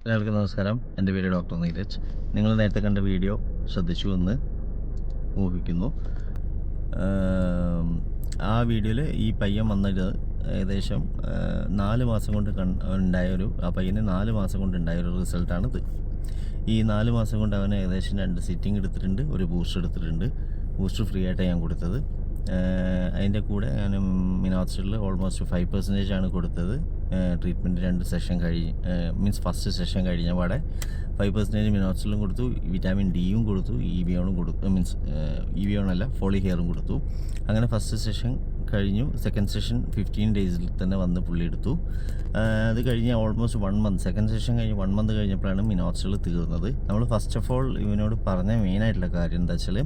എല്ലാവർക്കും നമസ്കാരം. എൻ്റെ പേര് ഡോക്ടർ നീരജ്. നിങ്ങൾ നേരത്തെ കണ്ട വീഡിയോ ശ്രദ്ധിച്ചു എന്ന് ഊഹിക്കുന്നു. ആ വീഡിയോയിൽ ഈ പയ്യൻ വന്നത് ഏകദേശം 4 മാസം കൊണ്ട് ആ പയ്യന് 4 മാസം കൊണ്ട് ഉണ്ടായൊരു റിസൾട്ടാണിത്. ഈ 4 മാസം കൊണ്ട് അവന് ഏകദേശം 2 സിറ്റിംഗ് എടുത്തിട്ടുണ്ട്, ഒരു ബൂസ്റ്റർ എടുത്തിട്ടുണ്ട്. ബൂസ്റ്റർ ഫ്രീ ആയിട്ടാണ് ഞാൻ കൊടുത്തത്. അതിൻ്റെ കൂടെ ഞാൻ മിനോക്സിഡിൽ ഓൾമോസ്റ്റ് 5% ആണ് കൊടുത്തത്. Treatment 2 session means first session കഴിഞ്ഞ പാടെ 5% മിനോക്സിഡിലും കൊടുത്തു, വിറ്റാമിൻ ഡിയും കൊടുത്തു, ഇവിയോണും കൊടുത്തു, മീൻസ് ഇവിയോണല്ല ഫോളി ഹെയറും കൊടുത്തു. അങ്ങനെ ഫസ്റ്റ് സെഷൻ കഴിഞ്ഞു. സെക്കൻഡ് സെഷൻ 15 ഡേയ്സിൽ തന്നെ വന്ന് പുള്ളി എടുത്തു. അത് കഴിഞ്ഞ് ഓൾമോസ്റ്റ് 1 മന്ത്, സെക്കൻഡ് സെഷൻ കഴിഞ്ഞ് 1 മന്ത് കഴിഞ്ഞപ്പോഴാണ് മിനോക്സിഡിൽ തീർന്നത്. നമ്മൾ ഫസ്റ്റ് ഓഫ് ഓൾ ഇവനോട് പറഞ്ഞ മെയിനായിട്ടുള്ള കാര്യം എന്താ വെച്ചാൽ,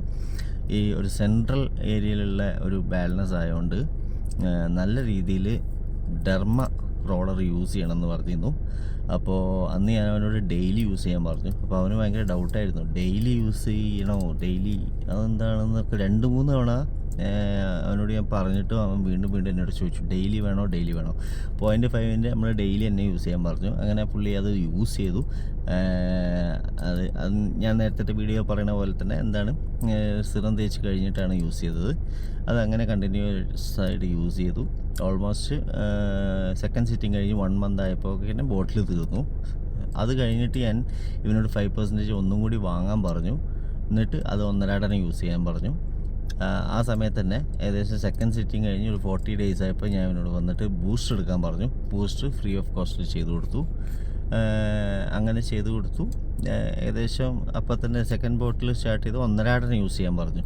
ഈ ഒരു സെൻട്രൽ ഏരിയയിലുള്ള ഒരു ബാലൻസ് ആയതുകൊണ്ട് നല്ല രീതിയിൽ ഡെർമ റോളർ യൂസ് ചെയ്യണമെന്ന് പറഞ്ഞിരുന്നു. അപ്പോൾ അന്ന് ഞാൻ അവനോട് ഡെയിലി യൂസ് ചെയ്യാൻ പറഞ്ഞു. അപ്പോൾ അവന് ഭയങ്കര ഡൗട്ടായിരുന്നു, ഡെയിലി യൂസ് ചെയ്യണോ, ഡെയിലി അതെന്താണെന്നൊക്കെ 2-3 തവണ അവനോട് ഞാൻ പറഞ്ഞിട്ടും അവൻ വീണ്ടും എന്നോട് ചോദിച്ചു, ഡെയിലി വേണോ. 0.5 നമ്മൾ ഡെയിലി തന്നെ യൂസ് ചെയ്യാൻ പറഞ്ഞു. അങ്ങനെ പുള്ളി അത് യൂസ് ചെയ്തു. അത് ഞാൻ നേരത്തെ വീഡിയോ പറയുന്ന പോലെ തന്നെ സിറം തേച്ച് കഴിഞ്ഞിട്ടാണ് യൂസ് ചെയ്തത്. അതങ്ങനെ കണ്ടിന്യൂസ് ആയിട്ട് യൂസ് ചെയ്തു. ഓൾമോസ്റ്റ് സെക്കൻഡ് സിറ്റിംഗ് കഴിഞ്ഞ് 1 മന്ത് ആയപ്പോൾ തന്നെ ബോട്ടിൽ തീർന്നു. അത് കഴിഞ്ഞിട്ട് ഞാൻ ഇവനോട് 5% ഒന്നും കൂടി വാങ്ങാൻ പറഞ്ഞു. എന്നിട്ട് അത് 1.5 യൂസ് ചെയ്യാൻ പറഞ്ഞു. ആ സമയത്ത് തന്നെ ഏകദേശം സെക്കൻഡ് സിറ്റിംഗ് കഴിഞ്ഞ് ഒരു 40 ഡേയ്സ് ആയപ്പോൾ ഞാൻ ഇവനോട് വന്നിട്ട് ബൂസ്റ്റർ എടുക്കാൻ പറഞ്ഞു. ബൂസ്റ്റർ ഫ്രീ ഓഫ് കോസ്റ്റ് ചെയ്ത് കൊടുത്തു. അങ്ങനെ ചെയ്ത് കൊടുത്തു. ഏകദേശം അപ്പം തന്നെ സെക്കൻഡ് ബോട്ടിൽ സ്റ്റാർട്ട് ചെയ്ത് 1.5 യൂസ് ചെയ്യാൻ പറഞ്ഞു.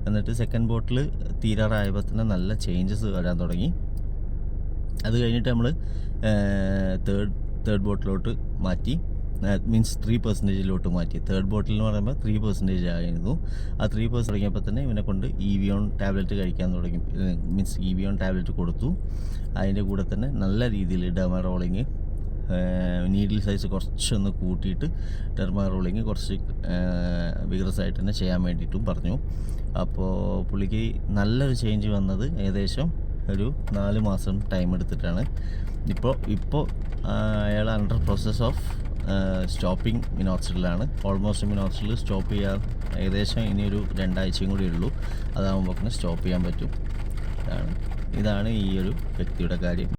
എന്നിട്ട് സെക്കൻഡ് ബോട്ടിൽ തീരാറായപ്പോൾ തന്നെ നല്ല ചേഞ്ചസ് വരാൻ തുടങ്ങി. അത് കഴിഞ്ഞിട്ട് നമ്മൾ തേർഡ് ബോട്ടിലോട്ട് മാറ്റി, മീൻസ് 3%-ലോട്ട് മാറ്റി. തേർഡ് ബോട്ടിൽ എന്ന് പറയുമ്പോൾ 3% ആയിരുന്നു. ആ 3% തുടങ്ങിയപ്പോൾ തന്നെ ഇവനെ കൊണ്ട് ഇവിയോൺ ടാബ്ലറ്റ് കഴിക്കാൻ തുടങ്ങി. മീൻസ് ഇവിയോൺ ടാബ്ലറ്റ് കൊടുത്തു. അതിൻ്റെ കൂടെ തന്നെ നല്ല രീതിയിൽ ഡെർമ റോളിങ്, നീഡിൽ സൈസ് കുറച്ചൊന്ന് കൂട്ടിയിട്ട് ഡെർമ റോളിങ് കുറച്ച് വിഗ്രസ് ആയിട്ട് തന്നെ ചെയ്യാൻ വേണ്ടിയിട്ടും പറഞ്ഞു. അപ്പോൾ പുള്ളിക്ക് നല്ലൊരു ചേഞ്ച് വന്നത് ഏകദേശം ഒരു 4 മാസം ടൈം എടുത്തിട്ടാണ്. ഇപ്പോൾ അയാൾ അണ്ടർ പ്രോസസ് ഓഫ് സ്റ്റോപ്പിംഗ് മിനോക്സിഡിലാണ്. ഓൾമോസ്റ്റ് മിനോക്സിഡിൽ സ്റ്റോപ്പ് ചെയ്യാൻ ഏകദേശം ഇനിയൊരു 2 ആഴ്ചയും കൂടി ഉള്ളൂ. അതാകുമ്പോൾ സ്റ്റോപ്പ് ചെയ്യാൻ പറ്റും. ഇതാണ് ഈ ഒരു വ്യക്തിയുടെ കാര്യം.